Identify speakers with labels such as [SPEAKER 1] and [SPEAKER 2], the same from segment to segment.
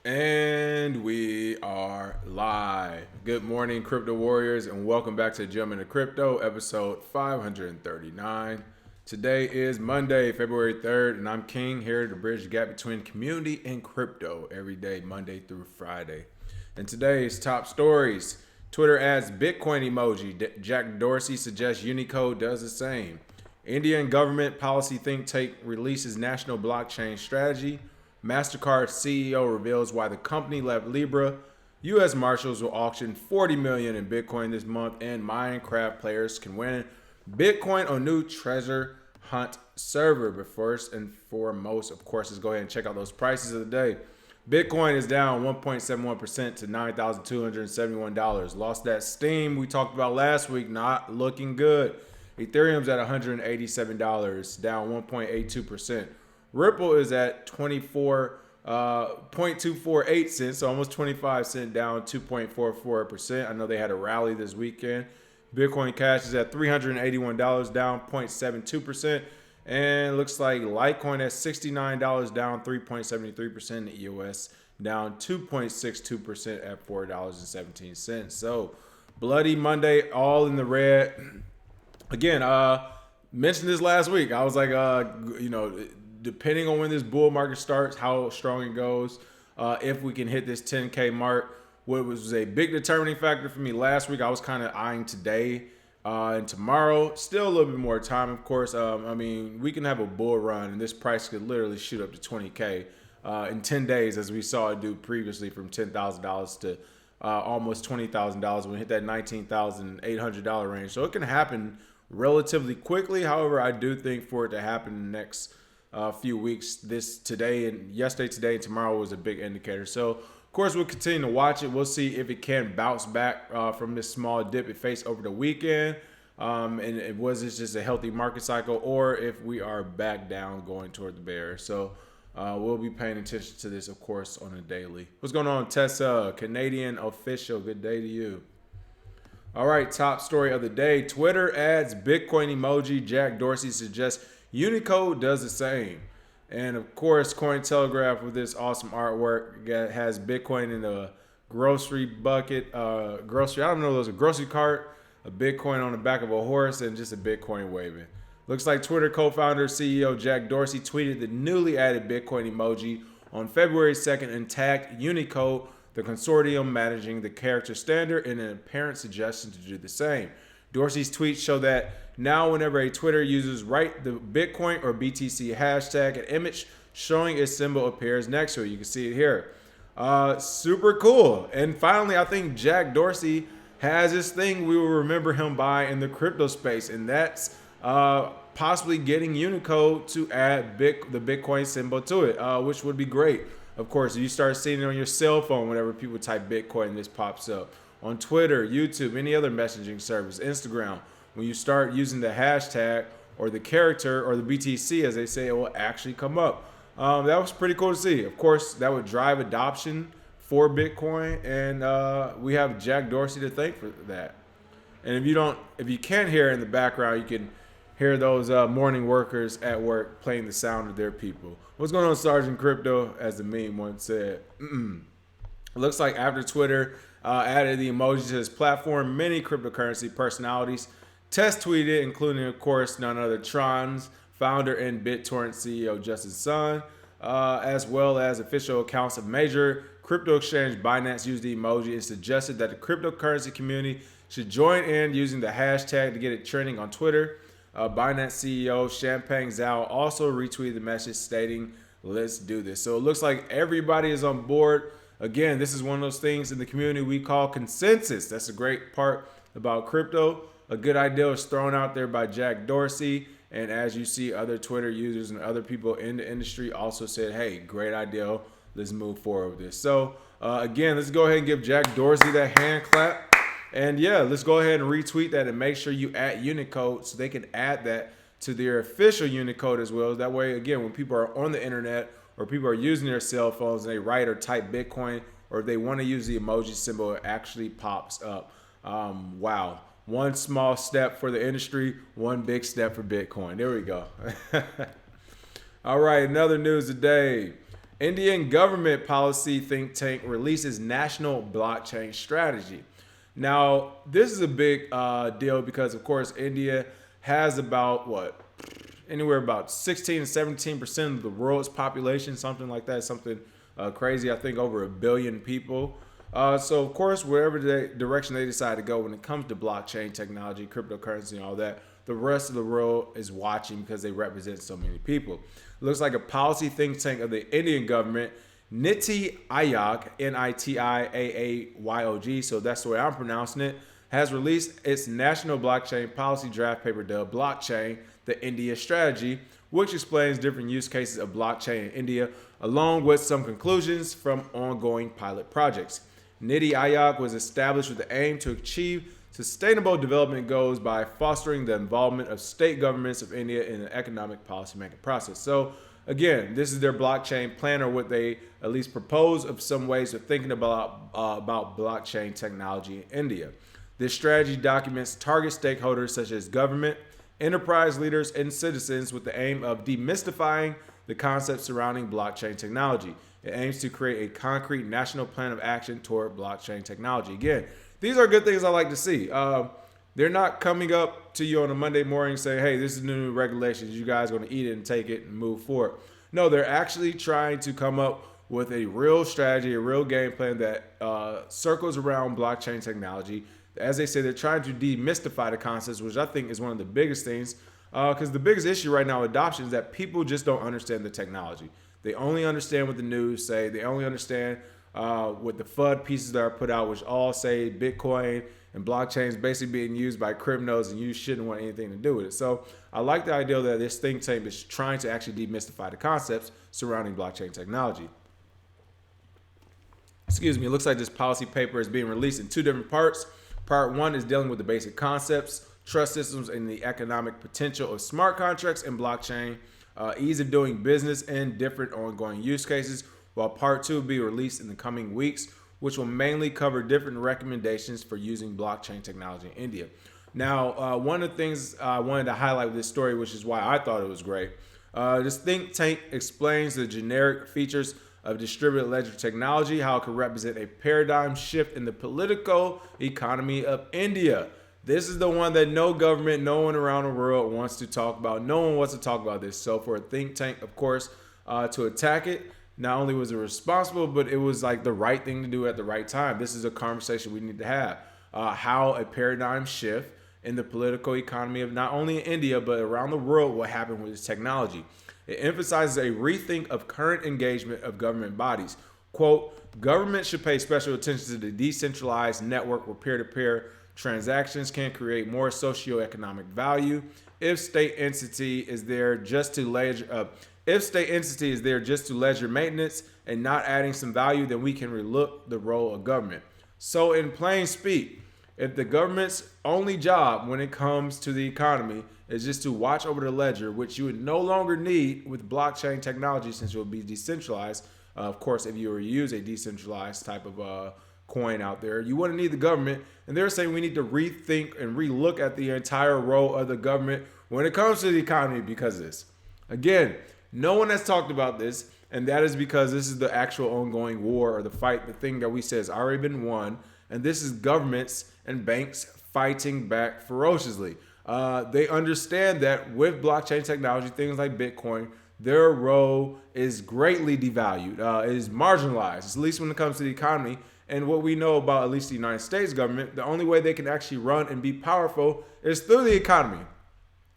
[SPEAKER 1] And we are live. Good morning, crypto warriors, and welcome back to Jump into Crypto, episode 539. Today is Monday, February 3rd, and I'm King, here to bridge the gap between community and crypto every day, Monday through Friday. And today's top stories: Twitter adds Bitcoin emoji. Jack Dorsey suggests Unicode does the same. Indian government policy think tank releases national blockchain strategy. MasterCard CEO reveals why the company left Libra. U.S. Marshals will auction $40 million in Bitcoin this month, and Minecraft players can win Bitcoin on new treasure hunt server. But first and foremost, of course, let's go ahead and check out those prices of the day. Bitcoin is down 1.71% to $9,271. Lost that steam we talked about last week, not looking good. Ethereum's at $187, down 1.82%. Ripple is at 24.248 cents, so almost 25 cents, down 2.44%. I know they had a rally this weekend. Bitcoin Cash is at $381, down 0.72%. And looks like Litecoin at $69, down 3.73%. The EOS down 2.62% at $4.17. So bloody Monday, all in the red. Again, mentioned this last week. I was like, depending on when this bull market starts, how strong it goes, if we can hit this 10K mark. What was a big determining factor for me last week, I was kind of eyeing today and tomorrow. Still a little bit more time, of course. We can have a bull run, and this price could literally shoot up to 20K in 10 days, as we saw it do previously, from $10,000 to almost $20,000 when we hit that $19,800 range. So it can happen relatively quickly. However, I do think for it to happen in the next few weeks, today and tomorrow was a big indicator. So of course we'll continue to watch it. We'll see if it can bounce back from this small dip it faced over the weekend, and it was just a healthy market cycle, or if we are back down going toward the bear. So we'll be paying attention to this, of course, on a daily. What's going on, Tessa? Canadian official, good day to you. All right, top story of the day: Twitter adds Bitcoin emoji. Jack Dorsey suggests Unicode does the same. And of course, Cointelegraph with this awesome artwork has Bitcoin in a grocery bucket, I don't know, there's a grocery cart, a Bitcoin on the back of a horse, and just a Bitcoin waving. Looks like Twitter co-founder CEO Jack Dorsey tweeted the newly added Bitcoin emoji on February 2nd and tagged Unicode, the consortium managing the character standard, in an apparent suggestion to do the same. Dorsey's tweets show that now whenever a Twitter users write the Bitcoin or BTC hashtag, an image showing its symbol appears next to it. You can see it here. Super cool. And finally, I think Jack Dorsey has this thing we will remember him by in the crypto space, and that's possibly getting Unicode to add the Bitcoin symbol to it, which would be great. Of course, you start seeing it on your cell phone whenever people type Bitcoin, this pops up. On Twitter, YouTube, any other messaging service, Instagram, when you start using the hashtag or the character or the BTC, as they say, it will actually come up. That was pretty cool to see. Of course, that would drive adoption for Bitcoin, and we have Jack Dorsey to thank for that. And if you can't hear in the background, you can hear those morning workers at work playing the sound of their people. What's going on, Sergeant Crypto? As the meme once said. It looks like after Twitter added the emoji to his platform, many cryptocurrency personalities test tweeted, including, of course, none other Tron's founder and BitTorrent CEO Justin Sun, as well as official accounts of major crypto exchange Binance used the emoji and suggested that the cryptocurrency community should join in using the hashtag to get it trending on Twitter. Binance CEO Champagne Zhao also retweeted the message stating, "Let's do this." So it looks like everybody is on board. Again, this is one of those things in the community we call consensus. That's a great part about crypto. A good idea was thrown out there by Jack Dorsey. And as you see, other Twitter users and other people in the industry also said, hey, great idea. Let's move forward with this. So again, let's go ahead and give Jack Dorsey that hand clap. And yeah, let's go ahead and retweet that and make sure you add Unicode so they can add that to their official Unicode as well. That way, again, when people are on the internet or people are using their cell phones and they write or type Bitcoin, or if they want to use the emoji symbol, it actually pops up. Wow. One small step for the industry, one big step for Bitcoin. There we go. All right, another news today. Indian government policy think tank releases national blockchain strategy. Now, this is a big deal because, of course, India has about anywhere about 16 to 17% of the world's population, something like that, something crazy. I think over 1 billion people. So, of course, wherever direction they decide to go when it comes to blockchain technology, cryptocurrency, and all that, the rest of the world is watching because they represent so many people. It looks like a policy think tank of the Indian government, Niti Aayog, Nitiaayog, so that's the way I'm pronouncing it, has released its national blockchain policy draft paper dubbed Blockchain, the India Strategy, which explains different use cases of blockchain in India, along with some conclusions from ongoing pilot projects. Niti Aayog was established with the aim to achieve sustainable development goals by fostering the involvement of state governments of India in the economic policymaking process. So again, this is their blockchain plan, or what they at least propose of some ways of thinking about blockchain technology in India. This strategy documents target stakeholders such as government, enterprise leaders, and citizens with the aim of demystifying the concepts surrounding blockchain technology. It aims to create a concrete national plan of action toward blockchain technology. Again, these are good things I like to see. They're not coming up to you on a Monday morning saying, hey, this is the new regulations. You guys are going to eat it and take it and move forward. No, they're actually trying to come up with a real strategy, a real game plan that circles around blockchain technology. As they say, they're trying to demystify the concepts, which I think is one of the biggest things. Because the biggest issue right now with adoption is that people just don't understand the technology. They only understand what the news say. They only understand what the FUD pieces that are put out, which all say Bitcoin and blockchain is basically being used by criminals and you shouldn't want anything to do with it. So I like the idea that this think tank is trying to actually demystify the concepts surrounding blockchain technology. Excuse me, it looks like this policy paper is being released in 2 different parts. Part 1 is dealing with the basic concepts, trust systems, and the economic potential of smart contracts and blockchain, ease of doing business, and different ongoing use cases, while part 2 will be released in the coming weeks, which will mainly cover different recommendations for using blockchain technology in India. Now, one of the things I wanted to highlight with this story, which is why I thought it was great, this think tank explains the generic features of distributed ledger technology, how it could represent a paradigm shift in the political economy of India. This is the one that no government, no one around the world wants to talk about. No one wants to talk about this. So for a think tank, of course, to attack it, not only was it responsible, but it was like the right thing to do at the right time. This is a conversation we need to have. How a paradigm shift in the political economy of not only India, but around the world will happen with this technology. It emphasizes a rethink of current engagement of government bodies. Quote, government should pay special attention to the decentralized network where peer-to-peer transactions can create more socioeconomic value. If state entity is there just to ledger maintenance and not adding some value, then we can relook the role of government. So in plain speak, if the government's only job when it comes to the economy is just to watch over the ledger, which you would no longer need with blockchain technology since it will be decentralized. Of course, if you were to use a decentralized type of coin out there, you wouldn't need the government. And they're saying we need to rethink and relook at the entire role of the government when it comes to the economy because of this. Again, no one has talked about this, and that is because this is the actual ongoing war or the fight, the thing that we say has already been won. And this is governments and banks fighting back ferociously. They understand that with blockchain technology, things like Bitcoin, their role is greatly devalued. It is marginalized, at least when it comes to the economy. And what we know about at least the United States government, the only way they can actually run and be powerful is through the economy.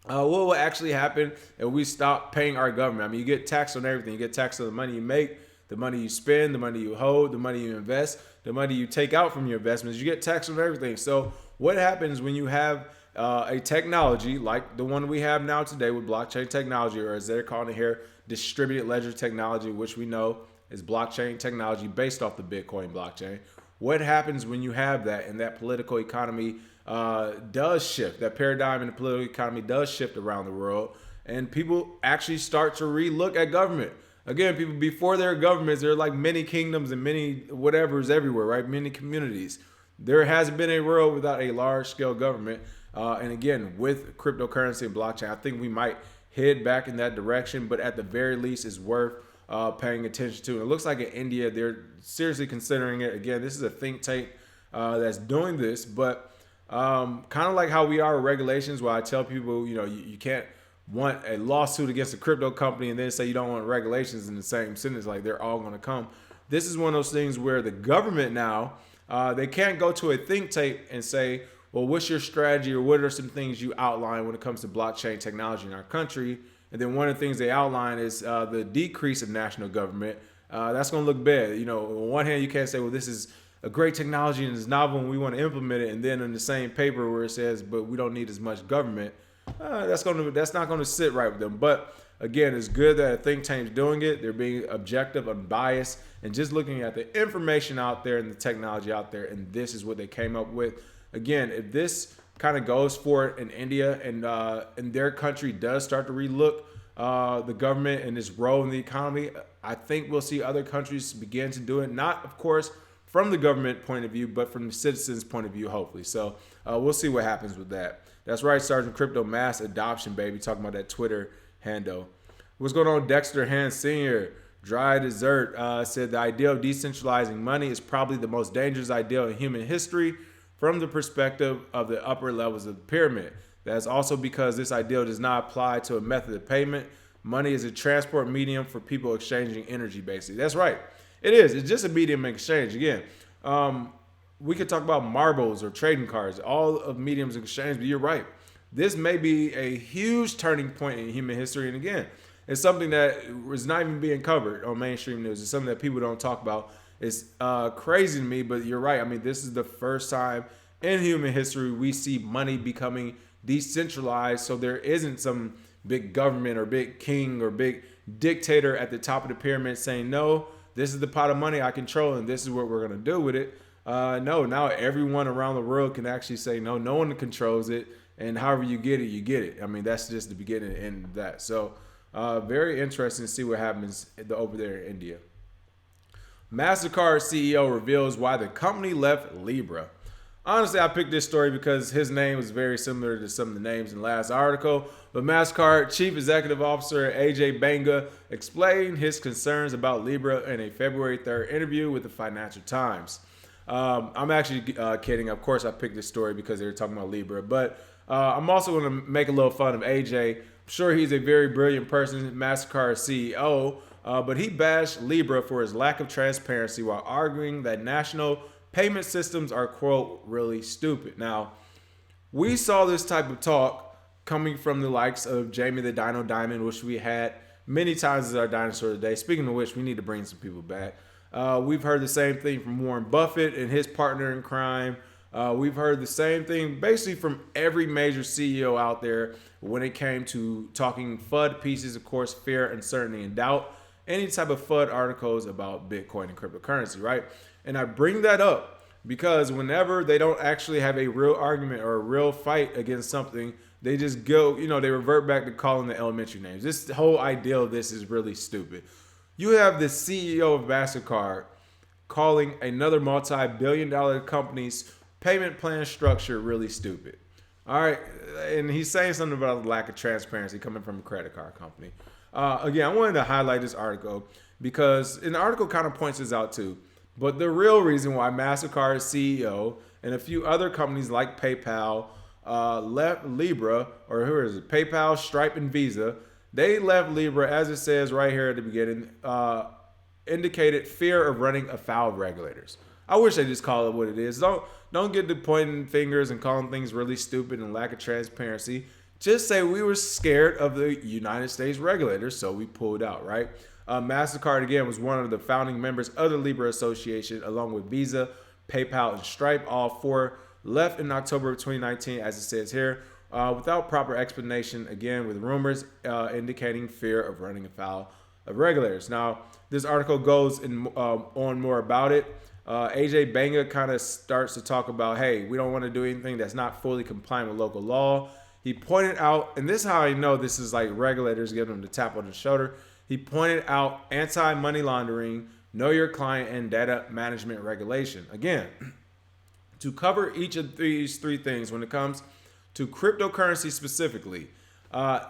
[SPEAKER 1] What will actually happen if we stop paying our government? I mean, you get taxed on everything. You get taxed on the money you make, the money you spend, the money you hold, the money you invest, the money you take out from your investments. You get taxed on everything. So what happens when you have a technology like the one we have now today with blockchain technology, or as they're calling it here, distributed ledger technology, which we know is blockchain technology based off the Bitcoin blockchain. What happens when you have that and that political economy does shift, that paradigm in the political economy does shift around the world, and people actually start to relook at government? Again, people, before their governments, there are like many kingdoms and many whatevers everywhere, right? Many communities. There hasn't been a world without a large-scale government. And again, with cryptocurrency and blockchain, I think we might head back in that direction, but at the very least, it's worth paying attention to. And it looks like in India, they're seriously considering it. Again, this is a think tank that's doing this, but kind of like how we are with regulations, where I tell people, you can't want a lawsuit against a crypto company and then say you don't want regulations in the same sentence. Like, they're all going to come. This is one of those things where the government now, they can't go to a think tank and say, well, what's your strategy, or what are some things you outline when it comes to blockchain technology in our country? And then one of the things they outline is the decrease of national government. That's going to look bad. On one hand, you can't say, well, this is a great technology and it's novel and we want to implement it. And then in the same paper where it says, but we don't need as much government, that's not going to sit right with them. But again, it's good that a think tank's doing it. They're being objective, unbiased, and just looking at the information out there and the technology out there. And this is what they came up with. Again, if this kind of goes for it in India and their country does start to relook the government and its role in the economy, I think we'll see other countries begin to do it. Not, of course, from the government point of view, but from the citizens' point of view, hopefully. So we'll see what happens with that. That's right, Sergeant Crypto, mass adoption, baby. Talking about that Twitter handle. What's going on, Dexter Hand Sr.? Dry Dessert said the idea of decentralizing money is probably the most dangerous idea in human history from the perspective of the upper levels of the pyramid. That's also because this idea does not apply to a method of payment. Money is a transport medium for people exchanging energy, basically. That's right. It is. It's just a medium of exchange. Again, we could talk about marbles or trading cards, all of mediums of exchange, but you're right. This may be a huge turning point in human history. And again, it's something that was not even being covered on mainstream news. It's something that people don't talk about. It's crazy to me, but you're right. I mean, this is the first time in human history we see money becoming decentralized. So there isn't some big government or big king or big dictator at the top of the pyramid saying, no, this is the pot of money I control and this is what we're going to do with it. No, now everyone around the world can actually say, no one controls it. And however you get it, you get it. I mean, that's just the beginning and end of that. So very interesting to see what happens over there in India. MasterCard CEO reveals why the company left Libra. Honestly, I picked this story because his name was very similar to some of the names in the last article. But MasterCard Chief Executive Officer AJ Banga explained his concerns about Libra in a February 3rd interview with the Financial Times. I'm actually kidding. Of course, I picked this story because they were talking about Libra. But I'm also going to make a little fun of AJ. I'm sure he's a very brilliant person, MasterCard CEO. But he bashed Libra for his lack of transparency while arguing that national payment systems are, quote, really stupid. Now, we saw this type of talk coming from the likes of Jamie the Dino Diamond, which we had many times as our dinosaur today. Speaking of which, we need to bring some people back. We've heard the same thing from Warren Buffett and his partner in crime. We've heard the same thing basically from every major CEO out there when it came to talking FUD pieces, of course, fear, uncertainty, and doubt. Any type of FUD articles about Bitcoin and cryptocurrency, right? And I bring that up because whenever they don't actually have a real argument or a real fight against something, they just go, they revert back to calling the elementary names. This whole idea of this is really stupid. You have the CEO of MasterCard calling another multi-billion-dollar company's payment plan structure really stupid. All right, and he's saying something about the lack of transparency coming from a credit card company. Again, I wanted to highlight this article because an article kind of points this out too. But the real reason why MasterCard CEO and a few other companies like PayPal left Libra, or who is it? PayPal, Stripe, and Visa. They left Libra, as it says right here at the beginning, indicated fear of running afoul of regulators. I wish they just call it what it is. Don't get to pointing fingers and calling things really stupid and lack of transparency. Just say we were scared of the United States regulators, so we pulled out, right? MasterCard, again, was one of the founding members of the Libra Association, along with Visa, PayPal, and Stripe. All four left in October of 2019, as it says here, without proper explanation, again, with rumors indicating fear of running afoul of regulators. Now, this article goes on more about it. AJ Banga kind of starts to talk about, hey, we don't want to do anything that's not fully compliant with local law. He pointed out, and this is how I know this is like regulators giving them the tap on the shoulder. He pointed out anti-money laundering, know your client, and data management regulation. Again, to cover each of these three things when it comes to cryptocurrency specifically,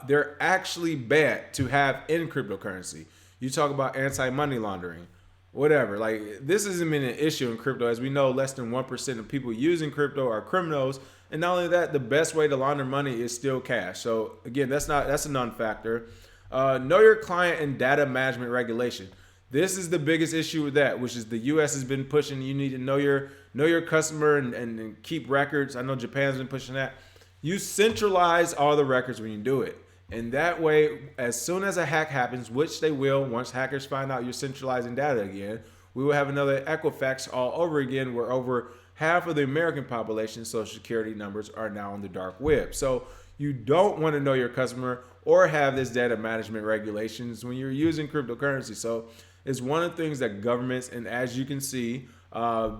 [SPEAKER 1] they're actually bad to have in cryptocurrency. You talk about anti-money laundering, whatever. Like, this isn't been an issue in crypto. As we know, less than 1% of people using crypto are criminals. And not only that, the best way to launder money is still cash. So again, that's a non-factor. Know your client and data management regulation. This is the biggest issue with that, which is the U.S. has been pushing. You need to know your customer and keep records. I know Japan's been pushing that. You centralize all the records when you do it. And that way, as soon as a hack happens, which they will, once hackers find out you're centralizing data again, we will have another Equifax all over again, where over half of the American population's social security numbers are now on the dark web. So you don't want to know your customer or have this data management regulations when you're using cryptocurrency. So it's one of the things that governments, and as you can see,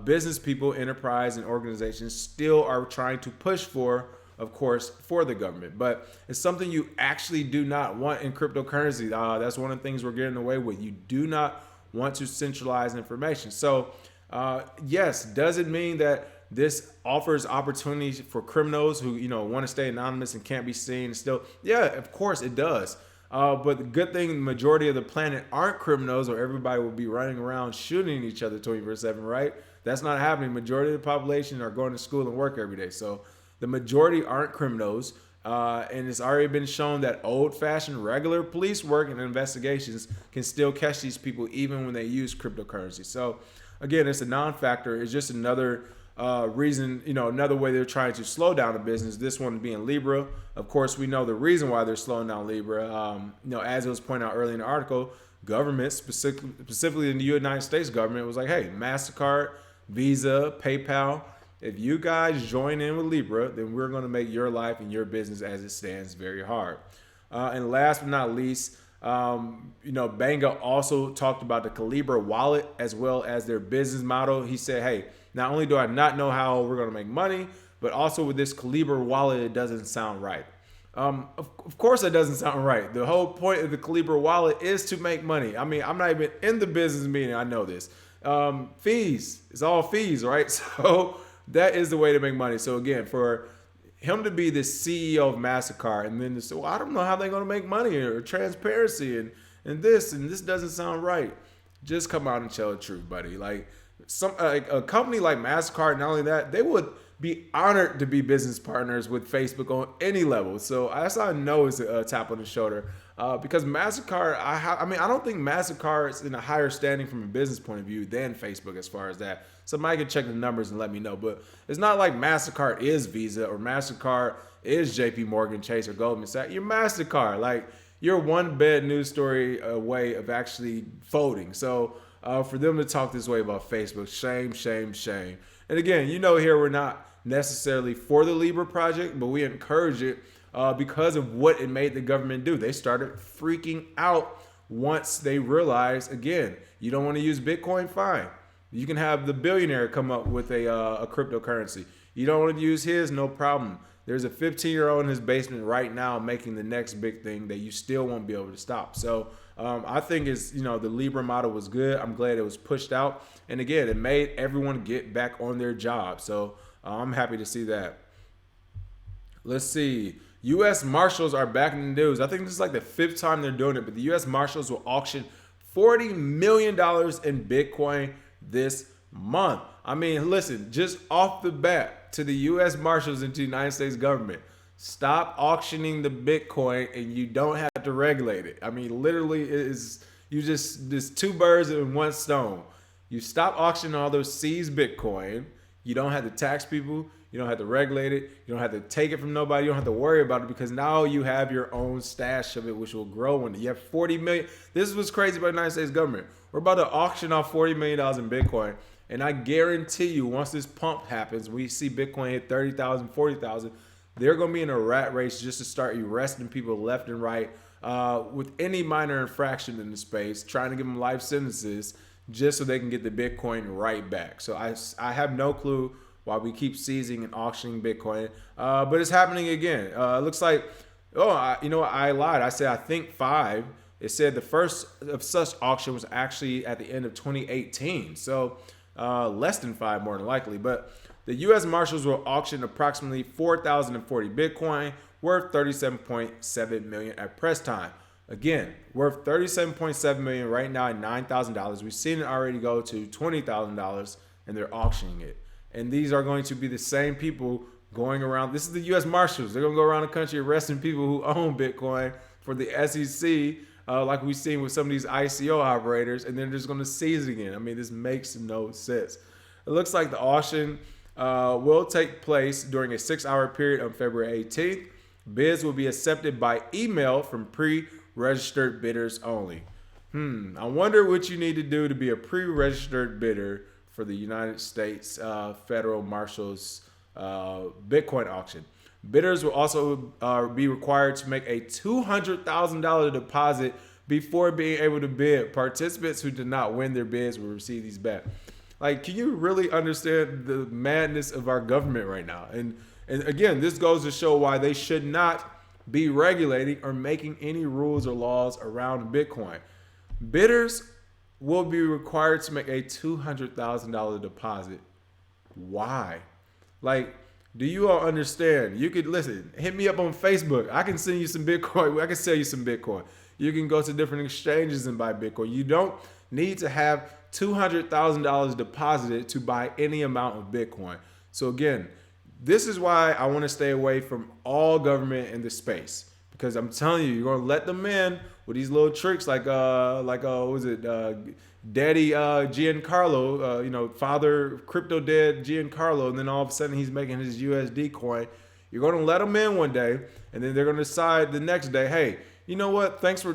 [SPEAKER 1] business people, enterprise, and organizations still are trying to push for, of course, for the government. But it's something you actually do not want in cryptocurrency. That's one of the things we're getting away with. You do not want to centralize information. So yes, does it mean that this offers opportunities for criminals who want to stay anonymous and can't be seen? Still, yeah, of course it does. But the good thing, the majority of the planet aren't criminals, or everybody will be running around shooting each other 24/7, right? That's not happening. Majority of the population are going to school and work every day. So the majority aren't criminals. And it's already been shown that old-fashioned regular police work and investigations can still catch these people even when they use cryptocurrency. So again, it's a non-factor. It's just another reason, another way they're trying to slow down the business. This one being Libra. Of course, we know the reason why they're slowing down Libra. As it was pointed out earlier in the article, government, specifically in the United States government, was like, hey, MasterCard, Visa, PayPal, if you guys join in with Libra, then we're going to make your life and your business as it stands very hard. And last but not least, Banga also talked about the Calibra wallet as well as their business model. He said, hey, not only do I not know how we're going to make money, but also with this Calibra wallet, it doesn't sound right. Of course it doesn't sound right. The whole point of the Calibra wallet is to make money. I mean, I'm not even in the business meeting. I know this. Fees. It's all fees, right? So that is the way to make money. So again, for him to be the CEO of MasterCard and then to say, well, I don't know how they're going to make money, or transparency and this doesn't sound right. Just come out and tell the truth, buddy. Like a company like MasterCard, not only that, they would be honored to be business partners with Facebook on any level. So that's how I know it's a tap on the shoulder. Because MasterCard, I don't think MasterCard is in a higher standing from a business point of view than Facebook as far as that. Somebody can check the numbers and let me know. But it's not like MasterCard is Visa or MasterCard is JP Morgan Chase or Goldman Sachs. You're MasterCard. Like, you're one bad news story away of actually folding. So for them to talk this way about Facebook, shame, shame, shame. And again, here we're not necessarily for the Libra project, but we encourage it because of what it made the government do. They started freaking out once they realized, again, you don't want to use Bitcoin, fine. You can have the billionaire come up with a cryptocurrency. You don't want to use his, no problem. There's a 15-year-old in his basement right now making the next big thing that you still won't be able to stop. So I think the Libra model was good. I'm glad it was pushed out. And again, it made everyone get back on their job. So I'm happy to see that. Let's see. U.S. Marshals are back in the news. I think this is like the 5th time they're doing it, but the U.S. Marshals will auction $40 million in Bitcoin this month. I mean, listen, just off the bat to the U.S. Marshals and to the United States government, stop auctioning the Bitcoin and you don't have to regulate it. I mean, literally, there's 2 birds in one stone. You stop auctioning all those seized Bitcoin. You don't have to tax people. You don't have to regulate it. You don't have to take it from nobody. You don't have to worry about it because now you have your own stash of it, which will grow when you have 40 million. This is what's crazy about the United States government. We're about to auction off $40 million in Bitcoin. And I guarantee you, once this pump happens, we see Bitcoin hit 30,000, 40,000, they're going to be in a rat race just to start arresting people left and right with any minor infraction in the space, trying to give them life sentences just so they can get the Bitcoin right back. So I have no clue why we keep seizing and auctioning Bitcoin. But it's happening again. It looks like, I lied. I said I think 5. It said the first of such auction was actually at the end of 2018. So less than 5 more than likely. But the U.S. Marshals will auction approximately 4,040 Bitcoin worth $37.7 million at press time. Again, worth $37.7 million right now at $9,000. We've seen it already go to $20,000, and they're auctioning it. And these are going to be the same people going around. This is the U.S. Marshals. They're going to go around the country arresting people who own Bitcoin for the SEC, like we've seen with some of these ICO operators, and then they're just going to seize it again. I mean, this makes no sense. It looks like the auction will take place during a 6-hour period on February 18th. Bids will be accepted by email from pre-registered bidders only. I wonder what you need to do to be a pre-registered bidder for the United States Federal Marshals Bitcoin auction. Bidders will also be required to make a $200,000 deposit before being able to bid. Participants who did not win their bids will receive these back. Like, can you really understand the madness of our government right now? And again, this goes to show why they should not be regulating or making any rules or laws around Bitcoin. Bidders will be required to make a $200,000 deposit. Why? Like, do you all understand? You could listen, hit me up on Facebook. I can send you some Bitcoin. I can sell you some Bitcoin. You can go to different exchanges and buy Bitcoin. You don't need to have $200,000 deposited to buy any amount of Bitcoin. So again, this is why I want to stay away from all government in the space, because I'm telling you, you're going to let them in with these little tricks like what was it, Daddy Giancarlo, father crypto dead Giancarlo, and then all of a sudden he's making his USD coin. You're going to let them in one day, and then they're going to decide the next day, hey, you know what? Thanks for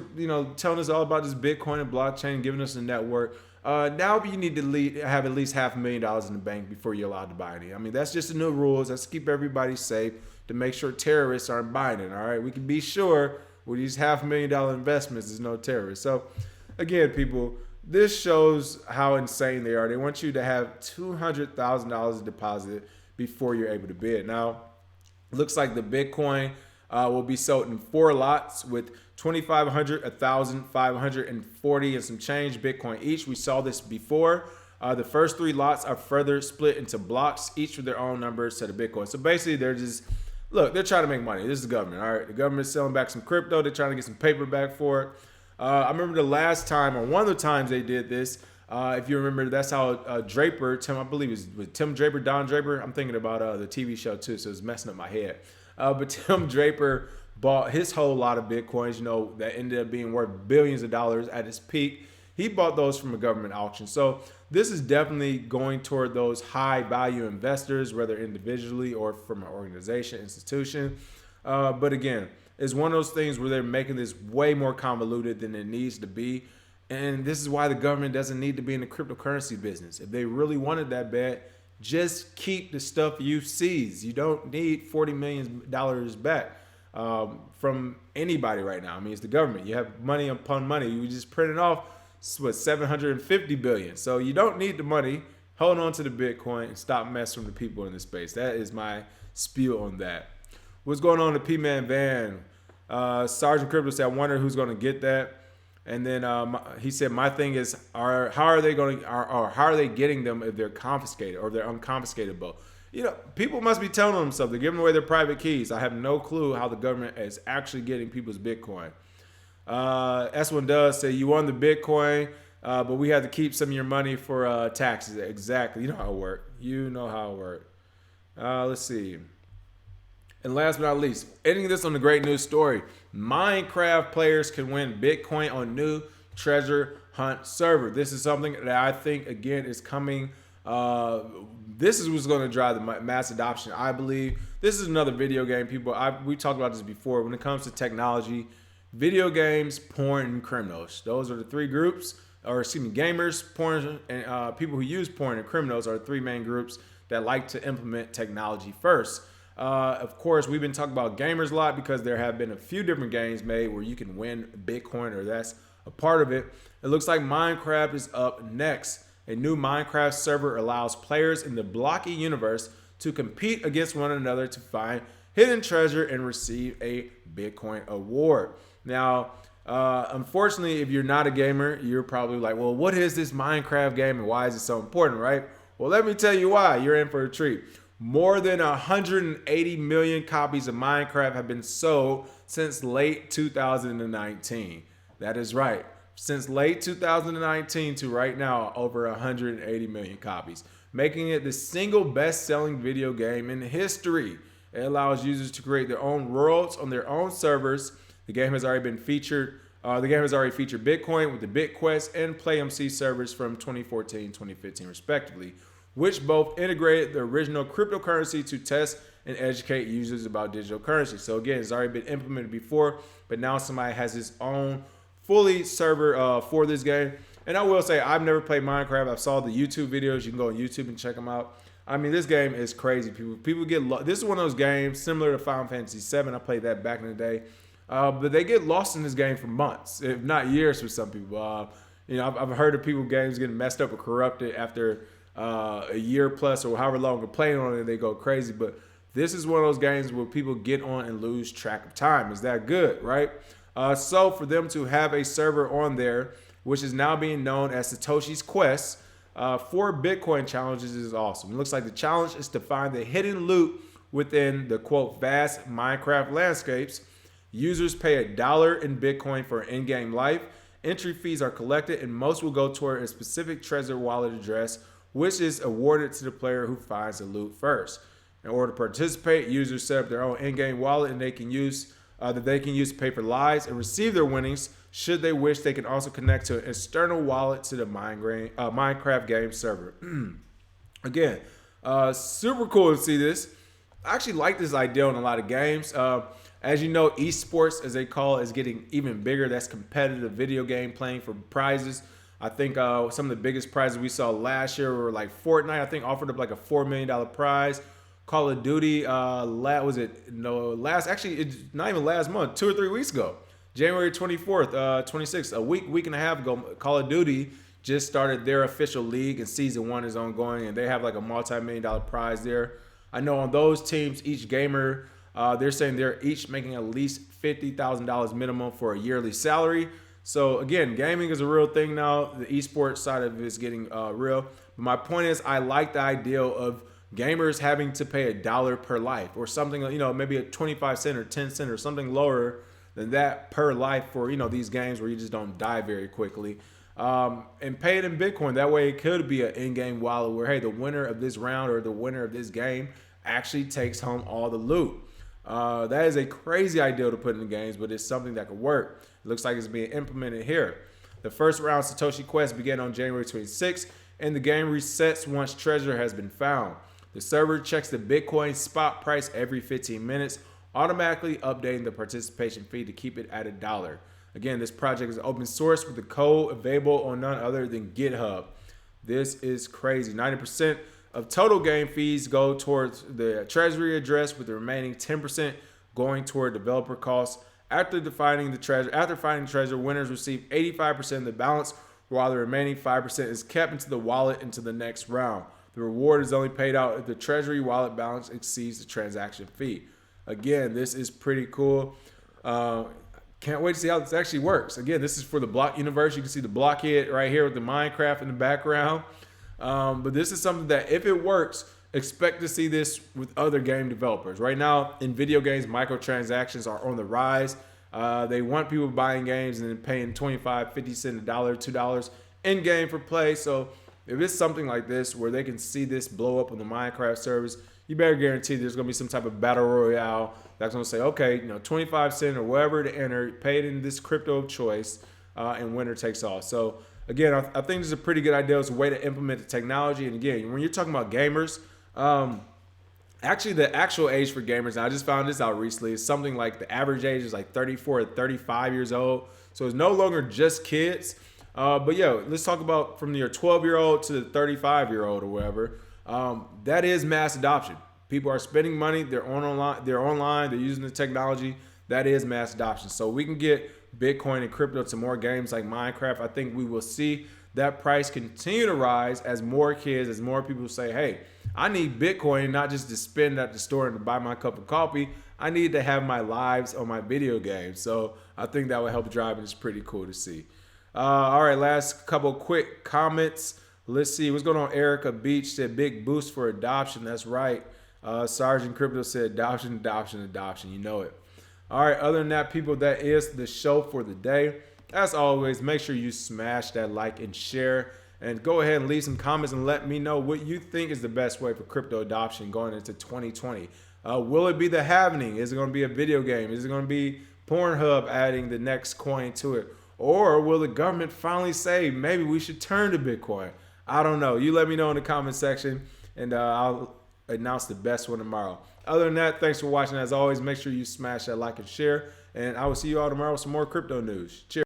[SPEAKER 1] telling us all about this Bitcoin and blockchain, giving us a network. Now you need to have at least $500,000 in the bank before you're allowed to buy any. I mean, that's just the new rules. That's to keep everybody safe, to make sure terrorists aren't buying it. All right, we can be sure with these $500,000 investments, there's no terrorists. So, again, people, this shows how insane they are. They want you to have $200,000 deposit before you're able to bid. Now, it looks like the Bitcoin will be sold in 4 lots with 2,500, 1,540 and some change Bitcoin each. We saw this before. The first 3 lots are further split into blocks, each with their own numbers to the Bitcoin. So basically, they're trying to make money. This is the government, all right? The government's selling back some crypto. They're trying to get some paper back for it. I remember the last time, or one of the times they did this, if you remember, that's how Draper, I believe it was Tim Draper, Don Draper. I'm thinking about the TV show too, so it's messing up my head. But Tim Draper bought his whole lot of Bitcoins, that ended up being worth billions of dollars at its peak. He bought those from a government auction. So this is definitely going toward those high value investors, whether individually or from an organization, institution. But again, it's one of those things where they're making this way more convoluted than it needs to be. And this is why the government doesn't need to be in the cryptocurrency business. If they really wanted that bad, just keep the stuff you seize. You don't need $40 million back from anybody right now. I mean, it's the government. You have money upon money. You just print it off, $750 billion. So you don't need the money. Hold on to the Bitcoin and stop messing with the people in the space. That is my spiel on that. What's going on in the P-Man van? Sergeant Crypto said, I wonder who's going to get that. And then he said, my thing is, how are they getting them if they're confiscated or they're unconfiscatable? People must be telling themselves they're giving away their private keys. I have no clue how the government is actually getting people's Bitcoin. S1 does say you won the Bitcoin, but we have to keep some of your money for taxes. Exactly. You know how it works. Let's see. And last but not least, ending this on a great news story. Minecraft players can win Bitcoin on new treasure hunt server. This is something that I think, again, is coming. This is what's going to drive the mass adoption, I believe. This is another video game, people. We talked about this before. When it comes to technology, video games, porn, and criminals. Those are the 3 groups. Gamers, porn, and people who use porn and criminals are the 3 main groups that like to implement technology first. Of course, we've been talking about gamers a lot because there have been a few different games made where you can win Bitcoin, or that's a part of it. It looks like Minecraft is up next. A new Minecraft server allows players in the blocky universe to compete against one another to find hidden treasure and receive a Bitcoin award. Now, unfortunately, if you're not a gamer, you're probably like, well, what is this Minecraft game and why is it so important, right? Well, let me tell you why. You're in for a treat. More than 180 million copies of Minecraft have been sold since late 2019. That is right. Since late 2019 to right now, over 180 million copies, making it the single best-selling video game in history. It allows users to create their own worlds on their own servers. The game has already featured Bitcoin with the BitQuest and PlayMC servers from 2014, 2015, respectively, which both integrated the original cryptocurrency to test and educate users about digital currency. So again, it's already been implemented before, but now somebody has his own fully server for this game. And I will say, I've never played Minecraft. I saw the YouTube videos. You can go on YouTube and check them out. I mean, this game is crazy. People get lost. This is one of those games similar to Final Fantasy VII. I played that back in the day. But they get lost in this game for months, if not years for some people. I've heard of people games getting messed up or corrupted after a year plus or however long they're playing on it, they go crazy. But this is one of those games where people get on and lose track of time. Is that good, right? So for them to have a server on there, which is now being known as Satoshi's Quest, for Bitcoin challenges is awesome. It looks like the challenge is to find the hidden loot within the, quote, vast Minecraft landscapes. Users pay $1 in Bitcoin for in-game life. Entry fees are collected, and most will go toward a specific treasure wallet address, which is awarded to the player who finds the loot first. In order to participate, users set up their own in-game wallet and they can use to pay for lives and receive their winnings. Should they wish, they can also connect to an external wallet to the Minecraft game server. Again, super cool to see this. I actually like this idea in a lot of games. As you know, esports, as they call it, is getting even bigger. That's competitive video game playing for prizes. I think some of the biggest prizes we saw last year were like Fortnite. I think offered up like a $4 million prize. Call of Duty, it's not even last month, 2 or 3 weeks ago. January 24th, 26th, a week and a half ago, Call of Duty just started their official league and season 1 is ongoing and they have like a multi-million-dollar prize there. I know on those teams, each gamer, they're saying they're each making at least $50,000 minimum for a yearly salary. So again, gaming is a real thing now. The esports side of it is getting real. But my point is, I like the idea of gamers having to pay $1 per life or something, maybe a 25 cent or 10 cent or something lower than that per life for, these games where you just don't die very quickly. And pay it in Bitcoin. That way it could be an in-game wallet where, hey, the winner of this round or the winner of this game actually takes home all the loot. That is a crazy idea to put in the games, but it's something that could work. It looks like it's being implemented here. The first round Satoshi Quest began on January 26th, and the game resets once treasure has been found. The server checks the Bitcoin spot price every 15 minutes, automatically updating the participation fee to keep it at $1. Again, this project is open source with the code available on none other than GitHub. This is crazy. 90% of total game fees go towards the treasury address, with the remaining 10% going toward developer costs. After finding treasure, winners receive 85% of the balance, while the remaining 5% is kept into the wallet into the next round. The reward is only paid out if the treasury wallet balance exceeds the transaction fee. Again, this is pretty cool. Can't wait to see how this actually works. Again, this is for the block universe. You can see the blockhead right here with the Minecraft in the background. But this is something that, if it works, expect to see this with other game developers. Right now, in video games, microtransactions are on the rise. They want people buying games and then paying 25, 50 cents, $1, $2 in game for play. So if it's something like this where they can see this blow up on the Minecraft service, you better guarantee there's going to be some type of battle royale that's going to say, okay, 25 cents or whatever to enter, pay it in this crypto of choice, and winner takes all. So again, I think this is a pretty good idea. It's a way to implement the technology. And again, when you're talking about gamers, actually the actual age for gamers, and I just found this out recently, is something like the average age is like 34 or 35 years old. So it's no longer just kids. But yeah, let's talk about from your 12-year-old to the 35-year-old or whatever. That is mass adoption. People are spending money. They're online. They're using the technology. That is mass adoption. So we can get Bitcoin and crypto to more games like Minecraft. I think we will see that price continue to rise as more kids, as more people say, hey, I need Bitcoin not just to spend at the store and to buy my cup of coffee. I need to have my lives on my video games. So I think that will help drive, and it's pretty cool to see. All right, last couple quick comments. Let's see what's going on. Erica Beach said big boost for adoption. That's right. Sergeant Crypto said adoption, adoption, adoption. You know it. All right, other than that, people, that is the show for the day. As always, make sure you smash that like and share. And go ahead and leave some comments and let me know what you think is the best way for crypto adoption going into 2020. Will it be the halvening? Is it going to be a video game? Is it going to be Pornhub adding the next coin to it? Or will the government finally say maybe we should turn to Bitcoin? I don't know. You let me know in the comment section, and I'll announce the best one tomorrow. Other than that, thanks for watching. As always, make sure you smash that like and share, and I will see you all tomorrow with some more crypto news. Cheers.